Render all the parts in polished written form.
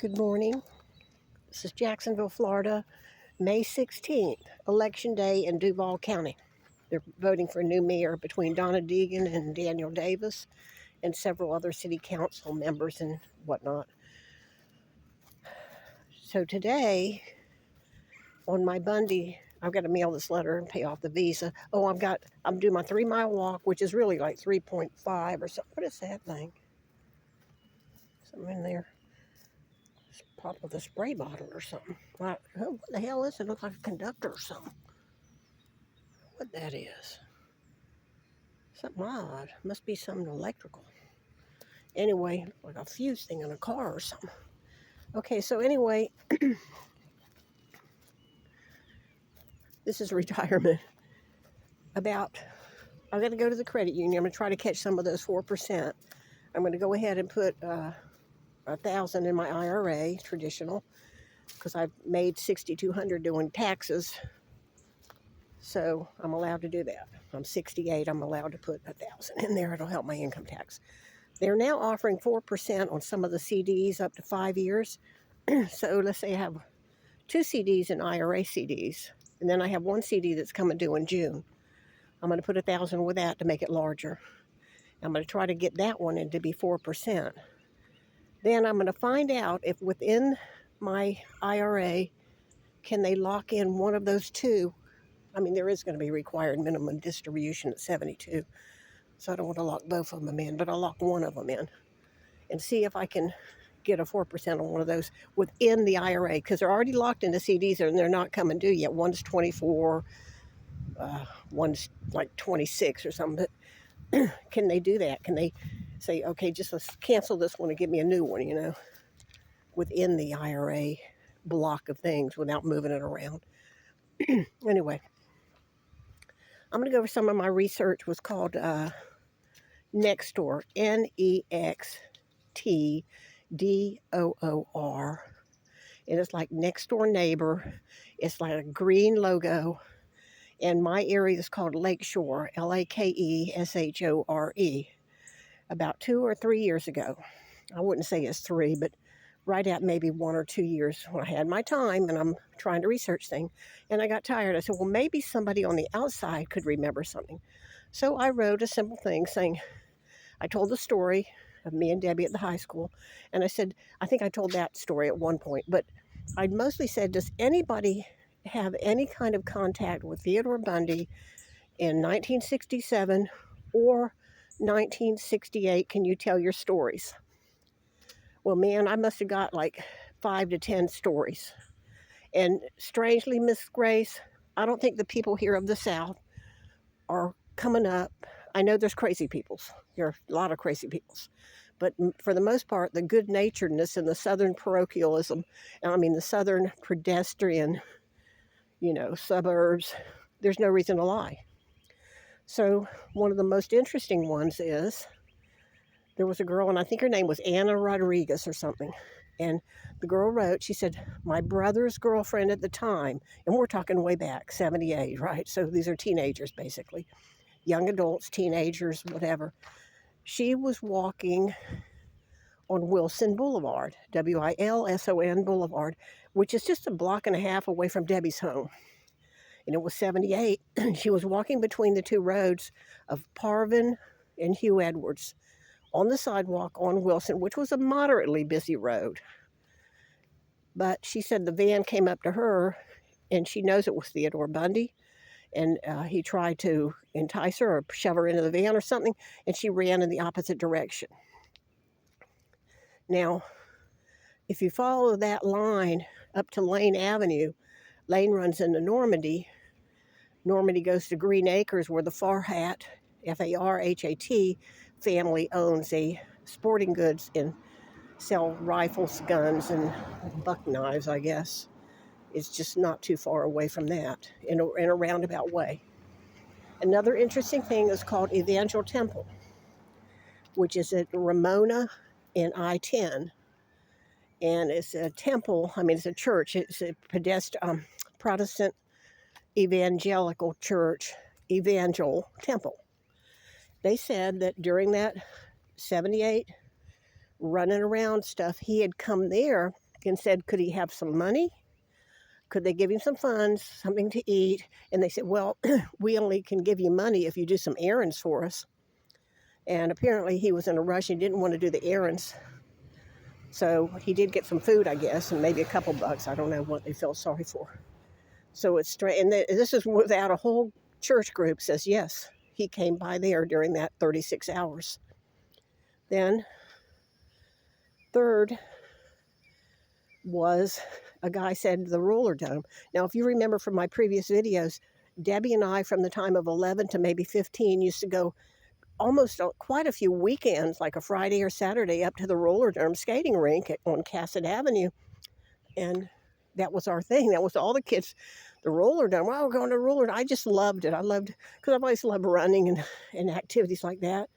Good morning. This is Jacksonville, Florida, May 16th, Election Day in Duval County. They're voting for a new mayor between Donna Deegan and Daniel Davis and several other city council members and whatnot. So today, on my Bundy, I've got to mail this letter and pay off the visa. Oh, I'm doing my 3-mile walk, which is really like 3.5 or something. What is that thing? Something in there. Pop with a spray bottle or something. What the hell is it? It looks like a conductor or something. What that is. Something odd. Must be something electrical. Anyway, like a fuse thing in a car or something. Okay, so anyway, this is retirement. I'm going to go to the credit union. I'm going to try to catch some of those 4%. I'm going to go ahead and put $1,000 in my IRA, traditional, because I've made $6,200 doing taxes. So I'm allowed to do that. I'm 68. I'm allowed to put $1,000 in there. It'll help my income tax. They're now offering 4% on some of the CDs up to 5 years. So let's say I have 2 CDs and IRA CDs, and then I have 1 CD that's coming due in June. I'm going to put $1,000 with that to make it larger. I'm going to try to get that one in to be 4%. Then I'm going to find out if within my IRA, can they lock in one of those 2. I mean, there is going to be required minimum distribution at 72. So I don't want to lock both of them in, but I'll lock one of them in and see if I can get a 4% on one of those within the IRA, because they're already locked into CDs and they're not coming due yet. One's 24, one's like 26 or something. But can they do that? Can they say, okay, just let's cancel this one and give me a new one, within the IRA block of things without moving it around? Anyway, I'm going to go over some of my research. Was called Nextdoor, NEXTDOOR. And it's like next door neighbor. It's like a green logo. And my area is called Lakeshore, LAKESHORE. About 2 or 3 years ago. I wouldn't say it's 3, but right at maybe 1 or 2 years when I had my time and I'm trying to research things. And I got tired. I said, well, maybe somebody on the outside could remember something. So I wrote a simple thing saying, I told the story of me and Debbie at the high school. And I said, I think I told that story at one point, but I mostly said, does anybody have any kind of contact with Theodore Bundy in 1967 or 1968? Can you tell your stories? Well, man, I must have got like 5 to 10 stories. And strangely, Miss Grace, I don't think the people here of the South are coming up. I know there's crazy peoples. There are a lot of crazy peoples. But for the most part, the good-naturedness and the Southern parochialism, the Southern pedestrian, suburbs, there's no reason to lie. So one of the most interesting ones is there was a girl, and I think her name was Anna Rodriguez or something. And the girl wrote, she said, my brother's girlfriend at the time, and we're talking way back, 78, right? So these are teenagers, basically. Young adults, teenagers, whatever. She was walking on Wilson Boulevard, Wilson Boulevard, which is just a block and a half away from Debbie's home. And it was 78. She was walking between the 2 roads of Parvin and Hugh Edwards on the sidewalk on Wilson, which was a moderately busy road. But she said the van came up to her, and she knows it was Theodore Bundy. And he tried to entice her or shove her into the van or something, and she ran in the opposite direction. Now, if you follow that line up to Lane Avenue, Lane runs into Normandy. Normandy goes to Green Acres, where the Farhat, Farhat family owns a sporting goods and sell rifles, guns, and buck knives, I guess. It's just not too far away from that in a roundabout way. Another interesting thing is called Evangel Temple, which is at Ramona and I-10. And it's a temple, it's a church. It's a Protestant evangelical church, Evangel Temple. They said that during that 78 running around stuff, he had come there and said, could he have some money? Could they give him some funds, something to eat? And they said, well, we only can give you money if you do some errands for us. And apparently he was in a rush. He didn't want to do the errands. So he did get some food, I guess, and maybe a couple bucks. I don't know what they felt sorry for. So it's strange. And this is without a whole church group says, yes, he came by there during that 36 hours. Then, third was a guy said the roller dome. Now, if you remember from my previous videos, Debbie and I, from the time of 11 to maybe 15, used to go almost quite a few weekends, like a Friday or Saturday, up to the roller dome skating rink on Cassett Avenue. And that was our thing. That was all the kids, the roller dome. Well, we're going to roller dome. I just loved it. I loved, because I've always loved running and activities like that.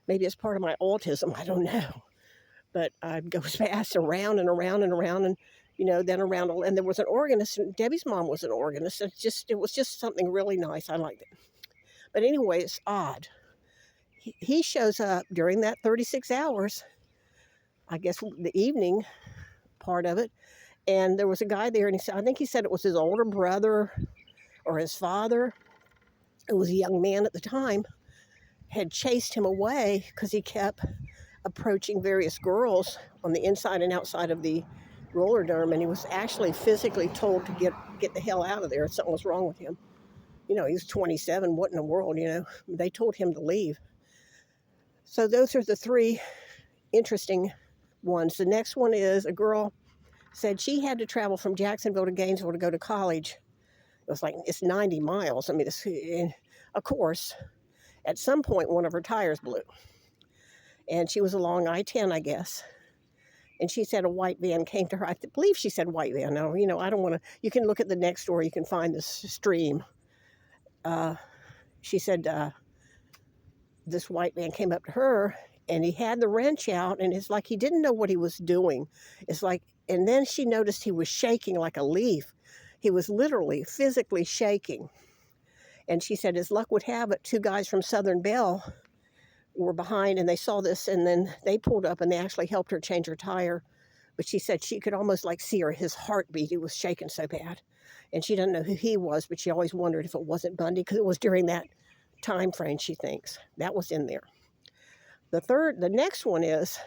Maybe it's part of my autism. I don't know. But I'd go fast around and around and around, and then around. And there was an organist. And Debbie's mom was an organist. It was just something really nice. I liked it. But anyway, it's odd. He shows up during that 36 hours, I guess the evening part of it, and there was a guy there, and I think he said it was his older brother or his father. It was a young man at the time, had chased him away because he kept approaching various girls on the inside and outside of the roller dome, and he was actually physically told to get the hell out of there. Something was wrong with him. He was 27. What in the world, They told him to leave. So those are the three interesting ones. The next one is a girl said she had to travel from Jacksonville to Gainesville to go to college. It was like, it's 90 miles. I mean, of course, at some point, one of her tires blew. And she was along I-10, I guess. And she said a white van came to her. I believe she said white van. Now, I don't want to, you can look at the next story. You can find this stream. She said this white man came up to her, and he had the wrench out, and it's like he didn't know what he was doing. It's like, and then she noticed he was shaking like a leaf. He was literally, physically shaking. And she said, as luck would have it, two guys from Southern Bell were behind, and they saw this, and then they pulled up, and they actually helped her change her tire. But she said she could almost see his heartbeat. He was shaking so bad. And she doesn't know who he was, but she always wondered if it wasn't Bundy, because it was during that time frame, she thinks. That was in there. The next one is,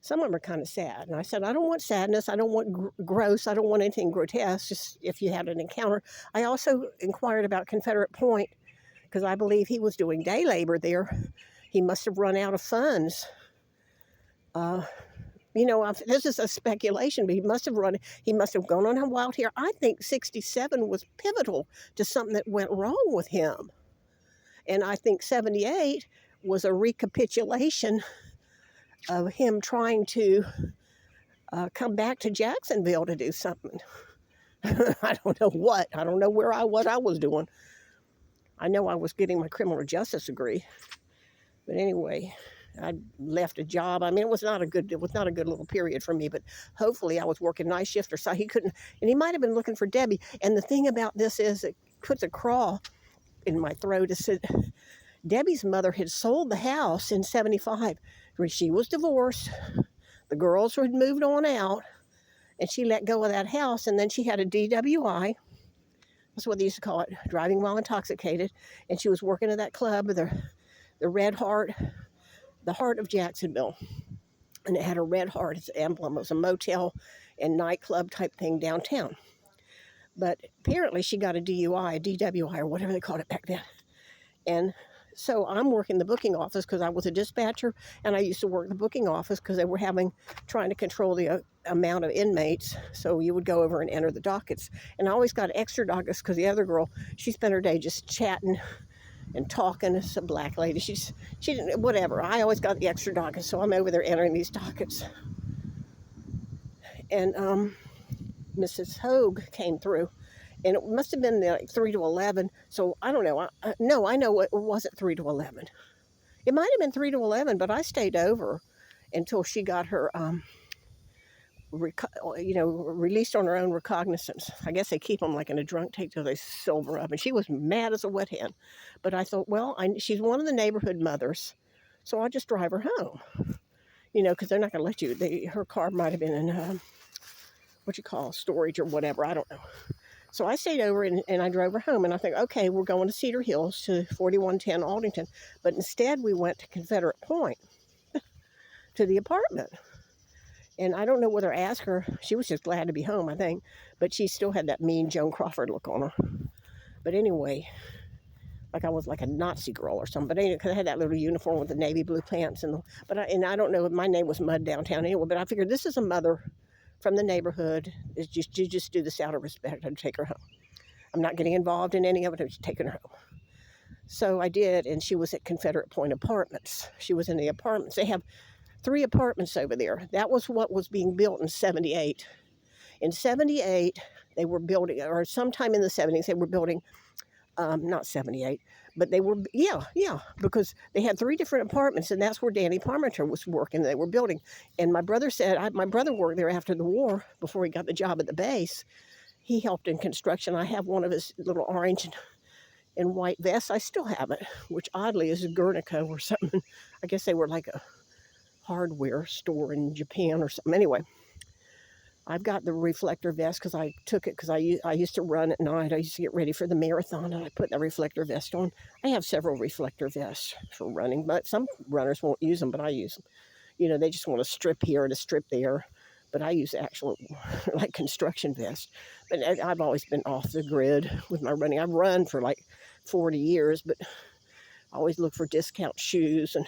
some of them are kind of sad. And I said, I don't want sadness. I don't want gross. I don't want anything grotesque, just if you had an encounter. I also inquired about Confederate Point, because I believe he was doing day labor there. He must have run out of funds. This is a speculation, but he must have gone on a wild hair. I think 67 was pivotal to something that went wrong with him. And I think 78 was a recapitulation of him trying to come back to Jacksonville to do something. I don't know what. I don't know what I was doing. I know I was getting my criminal justice degree. But anyway, I left a job. I mean, it was not a good little period for me, but hopefully I was working night shift or so. He couldn't, and he might have been looking for Debbie. And the thing about this is it puts a crawl in my throat. It said Debbie's mother had sold the house in 75. She was divorced. The girls had moved on out, and she let go of that house, and then she had a DWI. That's what they used to call it, driving while intoxicated. And she was working at that club, the Red Heart, the Heart of Jacksonville. And it had a red heart as an emblem. It was a motel and nightclub type thing downtown. But apparently she got a DUI, a DWI, or whatever they called it back then. And so I'm working the booking office because I was a dispatcher, and I used to work the booking office because they were trying to control the amount of inmates. So you would go over and enter the dockets. And I always got extra dockets because the other girl, she spent her day just chatting and talking. It's a black lady. She didn't, whatever. I always got the extra dockets, so I'm over there entering these dockets. And Mrs. Hogue came through. And it must have been like 3 to 11. So I don't know. I know it wasn't 3 to 11. It might have been 3 to 11, but I stayed over until she got her, released on her own recognizance. I guess they keep them like in a drunk tank till they sober up. And she was mad as a wet hen. But I thought, well, she's one of the neighborhood mothers, so I'll just drive her home. Because they're not going to let you. Her car might have been in what you call storage or whatever. I don't know. So I stayed over and I drove her home. And I think, okay, we're going to Cedar Hills to 4110 Aldington. But instead, we went to Confederate Point to the apartment. And I don't know whether I asked her. She was just glad to be home, I think. But she still had that mean Joan Crawford look on her. But anyway, like I was like a Nazi girl or something. But anyway, because I had that little uniform with the navy blue pants. And I don't know, my name was Mud downtown anyway. But I figured this is a mother from the neighborhood. You just do this out of respect. I'd take her home. I'm not getting involved in any of it. I'm just taking her home. So I did, and she was at Confederate Point Apartments. She was in the apartments. They have 3 apartments over there. That was what was being built in 78. In 78, they were building, or sometime in the 70s, they were building, not 78, but they were, yeah, because they had 3 different apartments, and that's where Danny Parmenter was working. They were building. And my brother said, my brother worked there after the war, before he got the job at the base. He helped in construction. I have one of his little orange and white vests. I still have it, which oddly is a Guernica or something. I guess they were like a hardware store in Japan or something. Anyway, I've got the reflector vest because I took it because I used to run at night. I used to get ready for the marathon, and I put the reflector vest on. I have several reflector vests for running, but some runners won't use them, but I use them. You know, they just want to strip here and a strip there. But I use actual, like, construction vests. But I've always been off the grid with my running. I've run for like 40 years, but I always look for discount shoes. And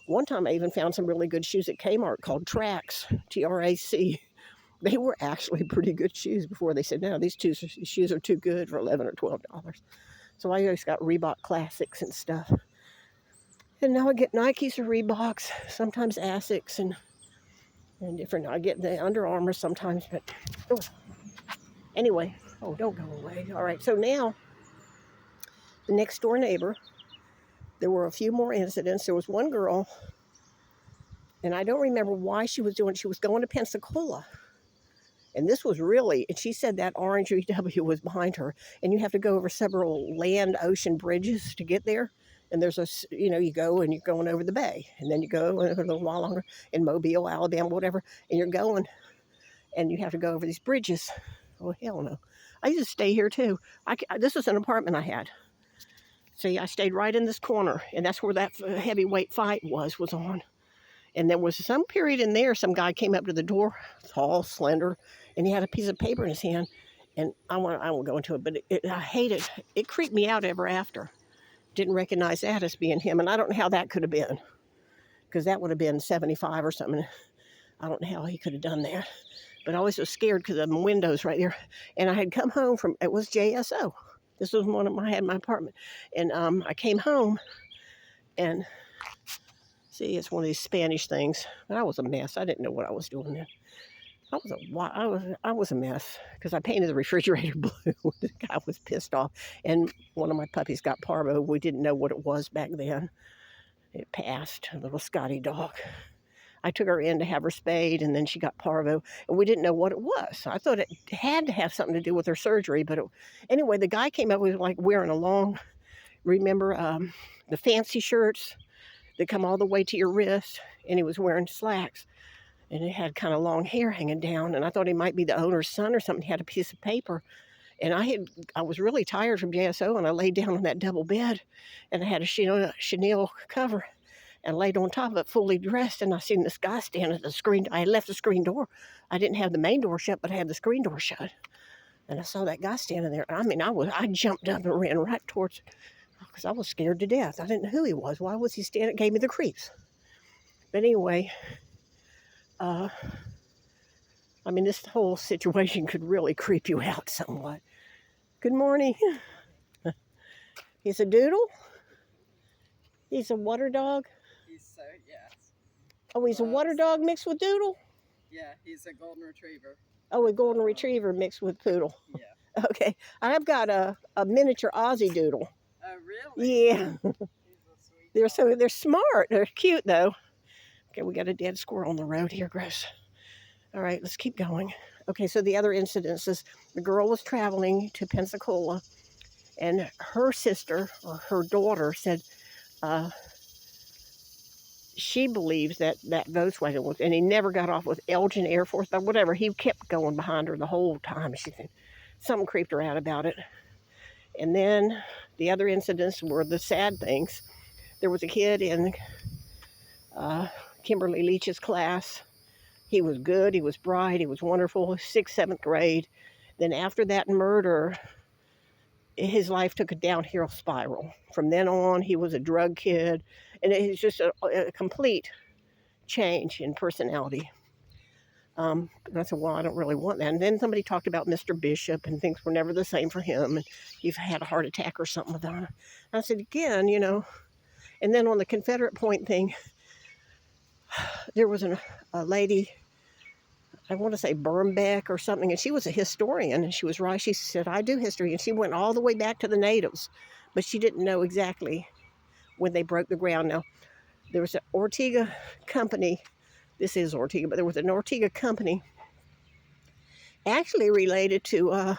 one time I even found some really good shoes at Kmart called Trax, T-R-A-C. They were actually pretty good shoes before they said, no, these shoes are too good for $11 or $12. So I always got Reebok Classics and stuff. And now I get Nikes or Reeboks, sometimes Asics and different. I get the Under Armour sometimes, but anyway, don't go away. All right, so now the next door neighbor, there were a few more incidents. There was one girl, and I don't remember why she was doing it. She was going to Pensacola, and this was really, and she said that orange VW was behind her, and you have to go over several land ocean bridges to get there. And there's you go and you're going over the bay, and then you go a little while longer in Mobile, Alabama, whatever, and you're going, and you have to go over these bridges. Oh, hell no. I used to stay here too. This is an apartment I had. See, I stayed right in this corner, and that's where that heavyweight fight was on. And there was some period in there, some guy came up to the door, tall, slender, and he had a piece of paper in his hand, and I won't go into it, but I hate it. It creeped me out ever after. Didn't recognize that as being him, and I don't know how that could have been, because that would have been 75 or something. I don't know how he could have done that, but I always was scared because of the windows right there. And I had come home from, it was JSO. This was one of I had my apartment, and I came home, and see, it's one of these Spanish things. But I was a mess. I didn't know what I was doing then. I was a mess because I painted the refrigerator blue. The guy was pissed off, and one of my puppies got parvo. We didn't know what it was back then. It passed, a little Scotty dog. I took her in to have her spayed, and then she got parvo, and we didn't know what it was. I thought it had to have something to do with her surgery, but anyway, the guy came up with like wearing a long, remember the fancy shirts that come all the way to your wrist, and he was wearing slacks. And it had kind of long hair hanging down, and I thought he might be the owner's son or something. He had a piece of paper, and I was really tired from JSO, and I laid down on that double bed, and I had a chenille cover, and laid on top of it, fully dressed, and I seen this guy standing at the screen. I had left the screen door. I didn't have the main door shut, but I had the screen door shut, and I saw that guy standing there. I mean, I jumped up and ran right towards, because I was scared to death. I didn't know who he was. Why was he standing? It gave me the creeps. But anyway. I mean, this whole situation could really creep you out somewhat. Good morning. He's a doodle? He's a water dog? Yes. Oh, he's a water dog mixed with doodle? Yeah, he's a golden retriever. Oh, a golden retriever mixed with poodle. Yeah. Okay. I've got a miniature Aussie doodle. Oh, really? Yeah. They're smart. They're cute, though. Okay, we got a dead squirrel on the road here, gross. All right, let's keep going. Okay, so the other incidences, the girl was traveling to Pensacola, and her sister or her daughter said, she believes that that Volkswagen was, and he never got off with Elgin Air Force, but whatever. He kept going behind her the whole time. She said something creeped her out about it. And then the other incidents were the sad things. There was a kid in uh, Kimberly Leach's class. He was good. He was bright. He was wonderful. Sixth, seventh grade. Then after that murder, his life took a downhill spiral. From then on, he was a drug kid, and it's just a complete change in personality. And I said, well, I don't really want that. And then somebody talked about Mr. Bishop, and things were never the same for him. And he's had a heart attack or something with that. And I said, again, you know. And then on the Confederate Point thing, there was a lady, I want to say Birnbeck or something, and she was a historian, and she was right. She said, I do history, and she went all the way back to the natives, but she didn't know exactly when they broke the ground. Now, there was an Ortega company. This is Ortega, but there was an Ortega company actually related to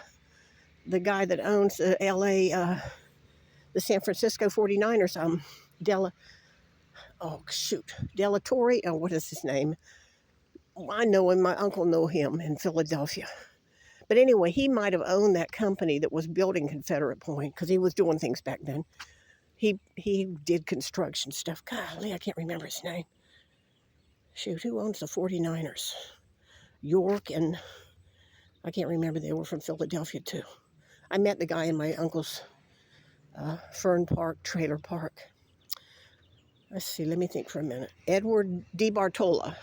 the guy that owns the LA, the San Francisco 49ers, Della Torre, oh, what is his name? I know him, my uncle knew him in Philadelphia. But anyway, he might have owned that company that was building Confederate Point, because he was doing things back then. He did construction stuff. Golly, I can't remember his name. Shoot, who owns the 49ers? York, and I can't remember. They were from Philadelphia too. I met the guy in my uncle's Fern Park trailer park. Let's see, let me think for a minute. Edward DeBartola.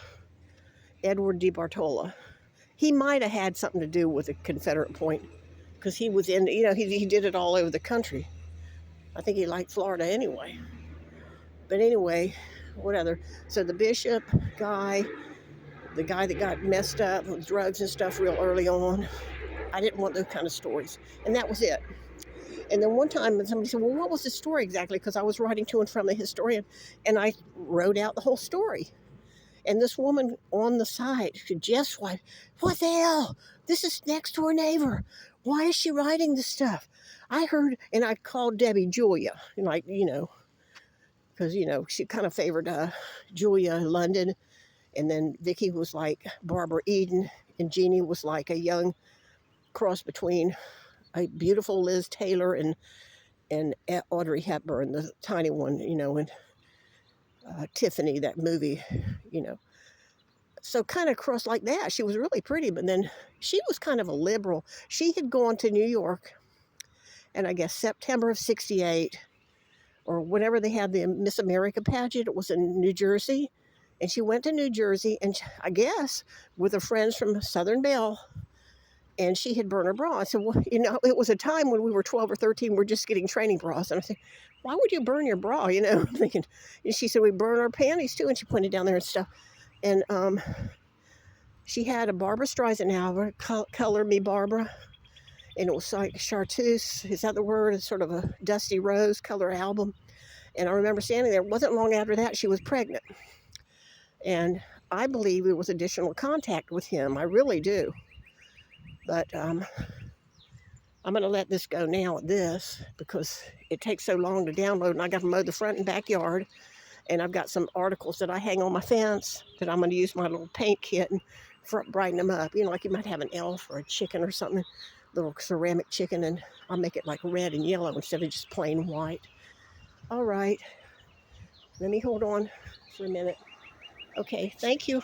He might have had something to do with the Confederate Point, because he was in, you know, he did it all over the country. I think he liked Florida anyway. But anyway, what other? So the Bishop guy, the guy that got messed up with drugs and stuff real early on, I didn't want those kind of stories. And that was it. And then one time somebody said, well, what was the story exactly? Because I was writing to and from the historian, and I wrote out the whole story. And this woman on the side, Jeff's wife, what the hell? This is next door neighbor. Why is she writing this stuff? I heard, and I called Debbie Julia, like, you know, because, you know, she kind of favored Julia London. And then Vicki was like Barbara Eden, and Jeannie was like a young cross between a beautiful Liz Taylor and Audrey Hepburn, the tiny one, you know, and Tiffany, that movie, you know. So kind of crossed like that. She was really pretty, but then she was kind of a liberal. She had gone to New York, and I guess September of '68, or whenever they had the Miss America pageant, it was in New Jersey. And she went to New Jersey, and I guess with her friends from Southern Belle, and she had burned her bra. I said, well, you know, it was a time when we were 12 or 13, we're just getting training bras. And I said, why would you burn your bra? You know, I'm thinking, and she said, we burn our panties too. And she pointed down there and stuff. And she had a Barbara Streisand album, Color Me Barbara. And it was like chartreuse, is that the word? It's sort of a dusty rose color album. And I remember standing there. It wasn't long after that she was pregnant. And I believe there was additional contact with him. I really do. But I'm going to let this go now at this, because it takes so long to download, and I got to mow the front and backyard. And I've got some articles that I hang on my fence that I'm going to use my little paint kit and brighten them up. You know, like you might have an elf or a chicken or something, little ceramic chicken, and I'll make it like red and yellow instead of just plain white. All right. Let me hold on for a minute. Okay, thank you.